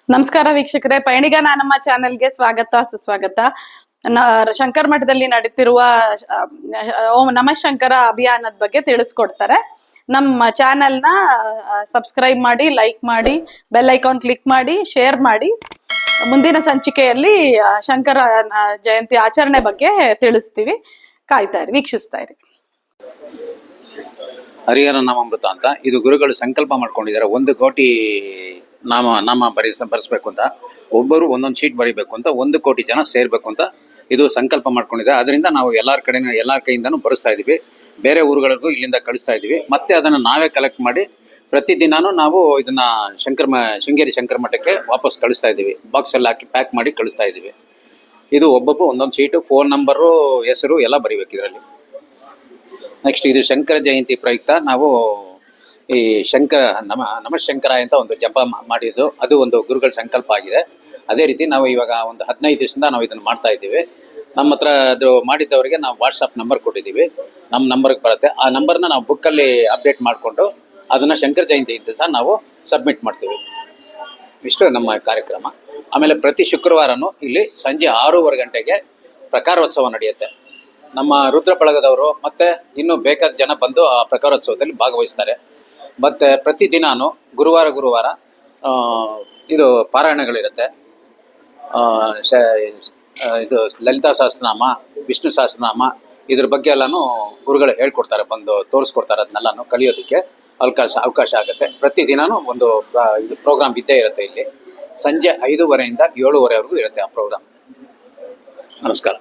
ನಮಸ್ಕಾರ ವೀಕ್ಷಕರೇ, ಪಯಣಿಗ ನಮ್ಮ ಚಾನೆಲ್ಗೆ ಸ್ವಾಗತ ಸುಸ್ವಾಗತ. ಶಂಕರ ಮಠದಲ್ಲಿ ನಡೀತಿರುವ ಓಂ ನಮಃ ಶಂಕರ ಅಭಿಯಾನದ ಬಗ್ಗೆ ತಿಳಿಸ್ಕೊಡ್ತಾರೆ. ನಮ್ಮ ಚಾನೆಲ್ನ ಸಬ್ಸ್ಕ್ರೈಬ್ ಮಾಡಿ, ಲೈಕ್ ಮಾಡಿ, ಬೆಲ್ ಐಕಾನ್ ಕ್ಲಿಕ್ ಮಾಡಿ, ಶೇರ್ ಮಾಡಿ. ಮುಂದಿನ ಸಂಚಿಕೆಯಲ್ಲಿ ಶಂಕರ ಜಯಂತಿ ಆಚರಣೆ ಬಗ್ಗೆ ತಿಳಿಸ್ತೀವಿ. ಕಾಯ್ತಾ ಇರಿ, ವೀಕ್ಷಿಸ್ತಾ ಇರಿ. ಹರಿಹರ ನಾಮಾಮೃತ ಅಂತ ಇದು ಗುರುಗಳು ಸಂಕಲ್ಪ ಮಾಡ್ಕೊಂಡಿದ್ದಾರೆ. 1 ಕೋಟಿ ನಾಮ ಬರೆಸಬೇಕು ಅಂತ, ಒಬ್ಬರು ಒಂದೊಂದು ಶೀಟ್ ಬರೀಬೇಕು ಅಂತ, 1 ಕೋಟಿ ಜನ ಸೇರ್ಬೇಕು ಅಂತ ಇದು ಸಂಕಲ್ಪ ಮಾಡ್ಕೊಂಡಿದ್ದಾರೆ. ಅದರಿಂದ ನಾವು ಎಲ್ಲರ ಕೈಯಿಂದನೂ ಬರೆಸ್ತಾ ಇದೀವಿ. ಬೇರೆ ಊರುಗಳಿಗೂ ಇಲ್ಲಿಂದ ಕಳಿಸ್ತಾ ಇದೀವಿ. ಮತ್ತೆ ಅದನ್ನು ನಾವೇ ಕಲೆಕ್ಟ್ ಮಾಡಿ ಪ್ರತಿದಿನಾನು ನಾವು ಇದನ್ನ ಶೃಂಗೇರಿ ಶಂಕರ ಮಠಕ್ಕೆ ವಾಪಸ್ ಕಳಿಸ್ತಾ ಇದೀವಿ. ಬಾಕ್ಸ್ ಎಲ್ಲ ಹಾಕಿ ಪ್ಯಾಕ್ ಮಾಡಿ ಕಳಿಸ್ತಾ ಇದೀವಿ. ಇದು ಒಬ್ಬೊಬ್ಬರು ಒಂದೊಂದು ಶೀಟು, ಫೋನ್ ನಂಬರು, ಹೆಸರು ಎಲ್ಲ ಬರೀಬೇಕು ಇದರಲ್ಲಿ. ನೆಕ್ಸ್ಟ್ ಇದು ಶಂಕರ ಜಯಂತಿ ಪ್ರಯುಕ್ತ ನಾವು ಈ ನಮಃ ಶಂಕರ ಅಂತ ಒಂದು ಜಪ ಮಾಡಿದ್ದು, ಅದು ಒಂದು ಗುರುಗಳ ಸಂಕಲ್ಪ ಆಗಿದೆ. ಅದೇ ರೀತಿ ನಾವು ಇವಾಗ ಒಂದು 15 ದಿವಸದಿಂದ ನಾವು ಇದನ್ನು ಮಾಡ್ತಾ ಇದ್ದೀವಿ. ನಮ್ಮ ಹತ್ರ ಅದು ಮಾಡಿದ್ದವರಿಗೆ ನಾವು ವಾಟ್ಸಪ್ ನಂಬರ್ ಕೊಟ್ಟಿದ್ದೀವಿ. ನಮ್ಮ ನಂಬರ್ಗೆ ಬರುತ್ತೆ. ಆ ನಂಬರ್ನ ನಾವು ಬುಕ್ಕಲ್ಲಿ ಅಪ್ಡೇಟ್ ಮಾಡಿಕೊಂಡು ಅದನ್ನು ಶಂಕರ ಜಯಂತಿ ದಿವಸ ನಾವು ಸಬ್ಮಿಟ್ ಮಾಡ್ತೀವಿ. ಇಷ್ಟು ನಮ್ಮ ಕಾರ್ಯಕ್ರಮ. ಆಮೇಲೆ ಪ್ರತಿ ಶುಕ್ರವಾರನೂ ಇಲ್ಲಿ ಸಂಜೆ 6:15 ಗಂಟೆಗೆ ಪ್ರಕಾರೋತ್ಸವ ನಡೆಯುತ್ತೆ. ನಮ್ಮ ರುದ್ರ ಬಳಗದವರು ಮತ್ತು ಇನ್ನೂ ಬೇಕಾದ ಜನ ಬಂದು ಆ ಪ್ರಕಾರೋತ್ಸವದಲ್ಲಿ ಭಾಗವಹಿಸ್ತಾರೆ. ಮತ್ತು ಪ್ರತಿದಿನಾನು ಗುರುವಾರ ಇದು ಪಾರಾಯಣಗಳಿರುತ್ತೆ. ಇದು ಲಲಿತಾ ಸಹಸ್ರನಾಮ, ವಿಷ್ಣು ಸಹಸ್ರನಾಮ, ಇದ್ರ ಬಗ್ಗೆ ಎಲ್ಲನೂ ಗುರುಗಳು ಹೇಳ್ಕೊಡ್ತಾರೆ, ಬಂದು ತೋರಿಸ್ಕೊಡ್ತಾರೆ. ಅದನ್ನೆಲ್ಲನೂ ಕಲಿಯೋದಕ್ಕೆ ಅವಕಾಶ ಆಗುತ್ತೆ. ಪ್ರತಿದಿನಾನು ಒಂದು ಇದು ಪ್ರೋಗ್ರಾಮ್ ಇದ್ದೇ ಇರುತ್ತೆ. ಇಲ್ಲಿ ಸಂಜೆ 5:30 ಇಂದ 7:30ವರೆಗೂ ಇರುತ್ತೆ ಆ ಪ್ರೋಗ್ರಾಮ್. ನಮಸ್ಕಾರ.